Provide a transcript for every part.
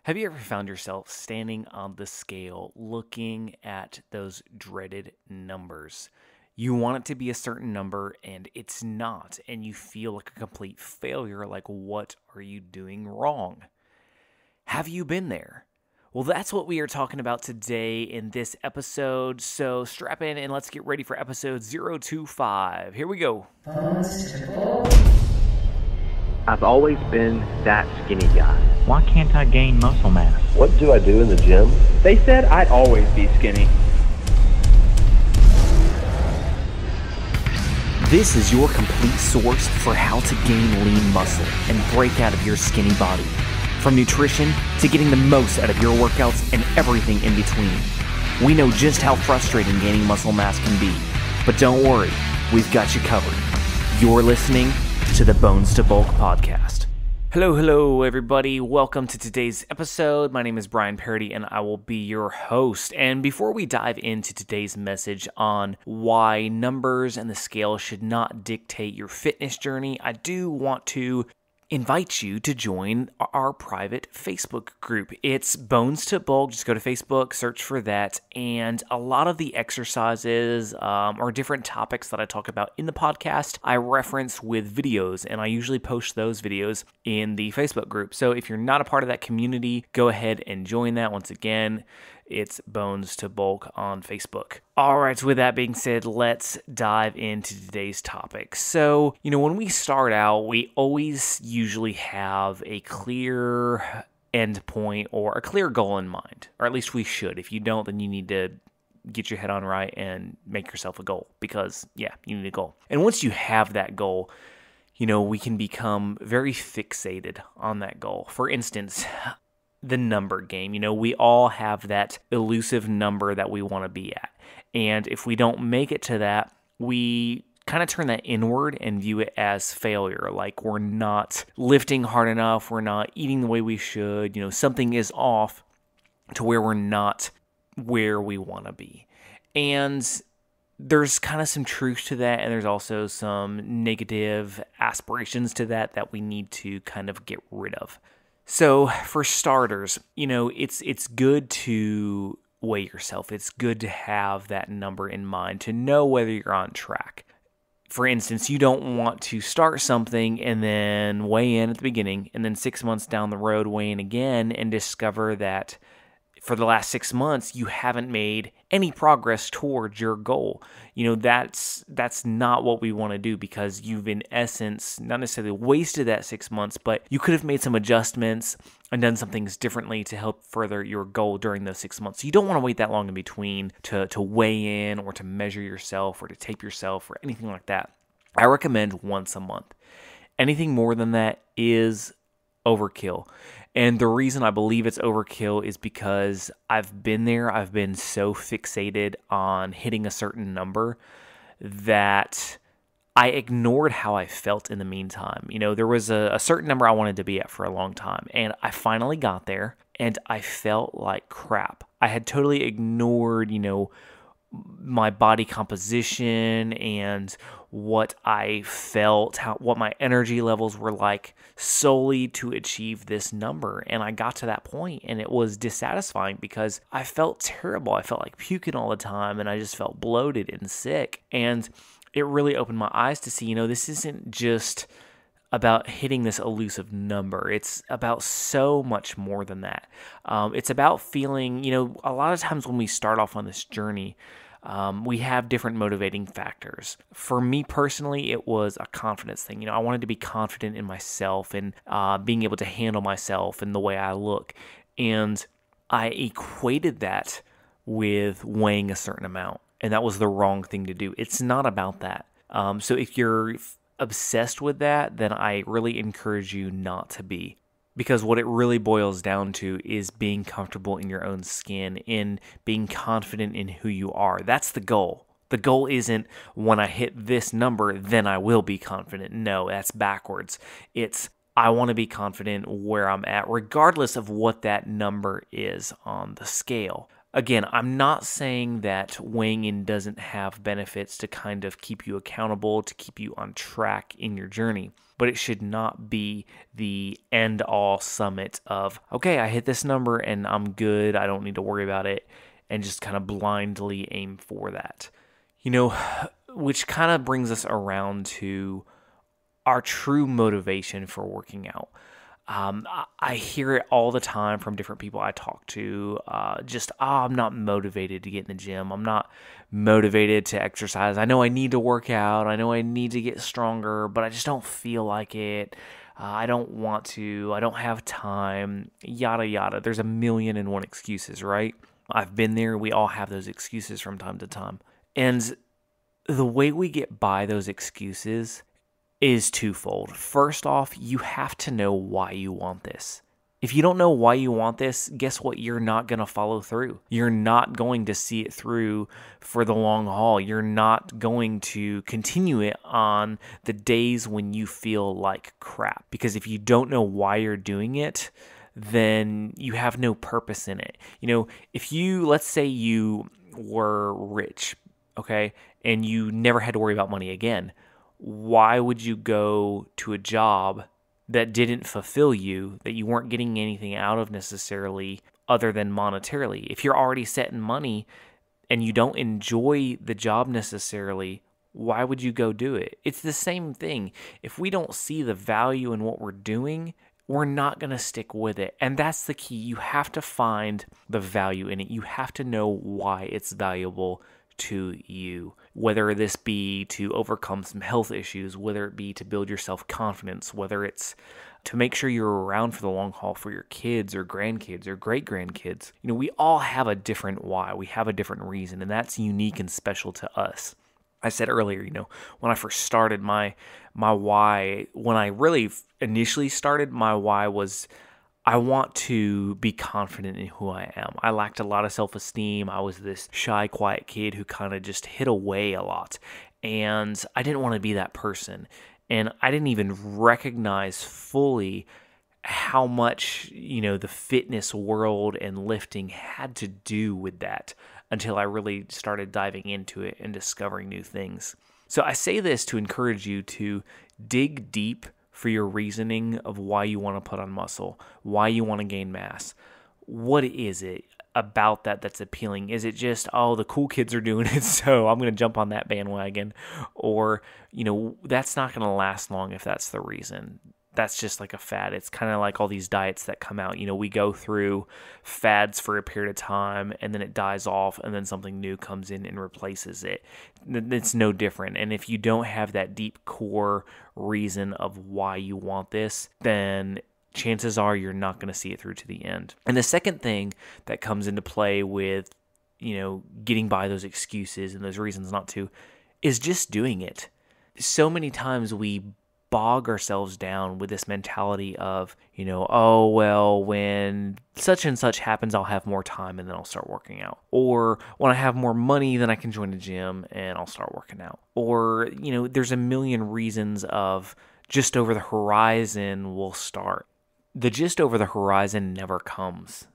Have you ever found yourself standing on the scale looking at those dreaded numbers? You want it to be a certain number and it's not, and you feel like a complete failure, like what are you doing wrong? Have you been there? Well, that's what we are talking about today in this episode, so strap in and let's get ready for episode 025. Here we go. I've always been that skinny guy. Why can't I gain muscle mass? What do I do in the gym? They said I'd always be skinny. This is your complete source for how to gain lean muscle and break out of your skinny body. From nutrition to getting the most out of your workouts and everything in between. We know just how frustrating gaining muscle mass can be, but don't worry, we've got you covered. You're listening to the Bones to Bulk podcast. Hello, everybody. Welcome to today's episode. My name is Brian Parody, and I will be your host. And before we dive into today's message on why numbers and the scale should not dictate your fitness journey, I do want to invite you to join our private Facebook group. It's Bones to Bulk. Just go to Facebook, search for that, and a lot of the exercises or different topics that I talk about in the podcast, I reference with videos, and I usually post those videos in the Facebook group. So if you're not a part of that community, go ahead and join that. Once again, it's Bones to Bulk on Facebook. All right, so with that being said, let's dive into today's topic. So, when we start out, we always usually have a clear end point or a clear goal in mind, or at least we should. If you don't, then you need to get your head on right and make yourself a goal because, you need a goal. And once you have that goal, we can become very fixated on that goal. For instance, the number game. We all have that elusive number that we want to be at. And if we don't make it to that, we kind of turn that inward and view it as failure. Like we're not lifting hard enough, we're not eating the way we should, something is off to where we're not where we want to be. And there's kind of some truth to that, and there's also some negative aspirations to that we need to kind of get rid of. So for starters, it's good to weigh yourself. It's good to have that number in mind to know whether you're on track. For instance, you don't want to start something and then weigh in at the beginning and then 6 months down the road weigh in again and discover that for the last 6 months, you haven't made any progress towards your goal. That's not what we want to do because you've in essence not necessarily wasted that 6 months, but you could have made some adjustments and done some things differently to help further your goal during those 6 months. So you don't want to wait that long in between to weigh in or to measure yourself or to tape yourself or anything like that. I recommend once a month. Anything more than that is overkill. And the reason I believe it's overkill is because I've been there. I've been so fixated on hitting a certain number that I ignored how I felt in the meantime. There was a certain number I wanted to be at for a long time, and I finally got there, and I felt like crap. I had totally ignored, my body composition and what I felt, what my energy levels were like solely to achieve this number. And I got to that point and it was dissatisfying because I felt terrible. I felt like puking all the time and I just felt bloated and sick. And it really opened my eyes to see, this isn't just about hitting this elusive number. It's about so much more than that. It's about feeling, a lot of times when we start off on this journey, we have different motivating factors. For me personally, it was a confidence thing. I wanted to be confident in myself and being able to handle myself and the way I look. And I equated that with weighing a certain amount. And that was the wrong thing to do. It's not about that. So if you're obsessed with that, then I really encourage you not to be. Because what it really boils down to is being comfortable in your own skin, in being confident in who you are. That's the goal. The goal isn't when I hit this number, then I will be confident. No, that's backwards. It's I want to be confident where I'm at, regardless of what that number is on the scale. Again, I'm not saying that weighing in doesn't have benefits to kind of keep you accountable, to keep you on track in your journey, but it should not be the end-all summit of, okay, I hit this number and I'm good, I don't need to worry about it, and just kind of blindly aim for that. Which kind of brings us around to our true motivation for working out. I hear it all the time from different people I talk to. I'm not motivated to get in the gym. I'm not motivated to exercise. I know I need to work out. I know I need to get stronger, but I just don't feel like it. I don't want to. I don't have time. Yada, yada. There's 1,000,001 excuses, right? I've been there. We all have those excuses from time to time. And the way we get by those excuses is twofold. First off, you have to know why you want this. If you don't know why you want this, guess what? You're not going to follow through. You're not going to see it through for the long haul. You're not going to continue it on the days when you feel like crap. Because if you don't know why you're doing it, then you have no purpose in it. Let's say you were rich, okay, and you never had to worry about money again. Why would you go to a job that didn't fulfill you, that you weren't getting anything out of necessarily other than monetarily? If you're already set in money and you don't enjoy the job necessarily, why would you go do it? It's the same thing. If we don't see the value in what we're doing, we're not going to stick with it. And that's the key. You have to find the value in it. You have to know why it's valuable to you, whether this be to overcome some health issues, whether it be to build your self-confidence, whether it's to make sure you're around for the long haul for your kids or grandkids or great-grandkids. We all have a different why. We have a different reason, and that's unique and special to us. I said earlier, when I first started my why, when I really initially started, my why was I want to be confident in who I am. I lacked a lot of self-esteem. I was this shy, quiet kid who kind of just hid away a lot. And I didn't want to be that person. And I didn't even recognize fully how much, the fitness world and lifting had to do with that until I really started diving into it and discovering new things. So I say this to encourage you to dig deep for your reasoning of why you want to put on muscle, why you want to gain mass. What is it about that that's appealing? Is it just, the cool kids are doing it, so I'm going to jump on that bandwagon? Or, that's not going to last long if that's the reason. That's just like a fad. It's kind of like all these diets that come out. We go through fads for a period of time, and then it dies off, and then something new comes in and replaces it. It's no different. And if you don't have that deep core reason of why you want this, then chances are you're not going to see it through to the end. And the second thing that comes into play with, getting by those excuses and those reasons not to, is just doing it. So many times we bog ourselves down with this mentality of, when such and such happens, I'll have more time and then I'll start working out. Or when I have more money, then I can join a gym and I'll start working out. Or, there's 1,000,000 reasons of just over the horizon will start. The just over the horizon never comes.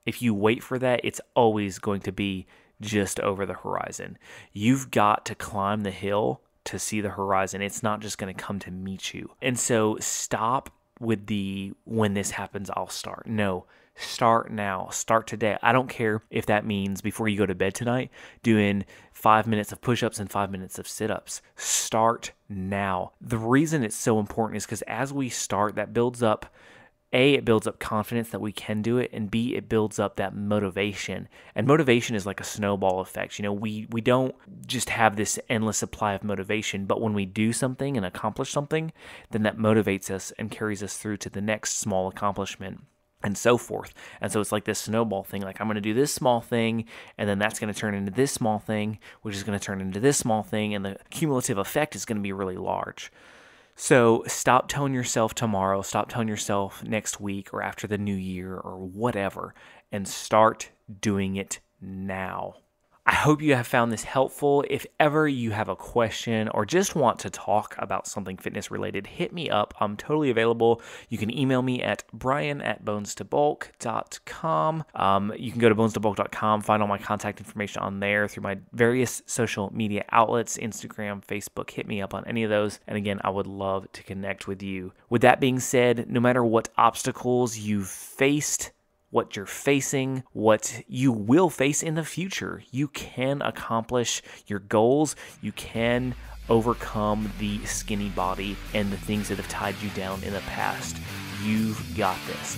If you wait for that, it's always going to be just over the horizon. You've got to climb the hill to see the horizon. It's not just going to come to meet you. And so stop with the, when this happens, I'll start. No, start now. Start today. I don't care if that means before you go to bed tonight, doing 5 minutes of push-ups and 5 minutes of sit-ups. Start now. The reason it's so important is because as we start, that builds up, A, it builds up confidence that we can do it, and B, it builds up that motivation. And motivation is like a snowball effect. We don't just have this endless supply of motivation, but when we do something and accomplish something, then that motivates us and carries us through to the next small accomplishment, and so forth. And so it's like this snowball thing. Like, I'm going to do this small thing, and then that's going to turn into this small thing, which is going to turn into this small thing, and the cumulative effect is going to be really large. So stop telling yourself tomorrow, stop telling yourself next week or after the new year or whatever, and start doing it now. I hope you have found this helpful. If ever you have a question or just want to talk about something fitness related, hit me up. I'm totally available. You can email me at brian@bonestobulk.com. You can go to bonestobulk.com, find all my contact information on there through my various social media outlets, Instagram, Facebook. Hit me up on any of those. And again, I would love to connect with you. With that being said, no matter what obstacles you've faced, what you're facing, what you will face in the future, you can accomplish your goals. You can overcome the skinny body and the things that have tied you down in the past. You've got this.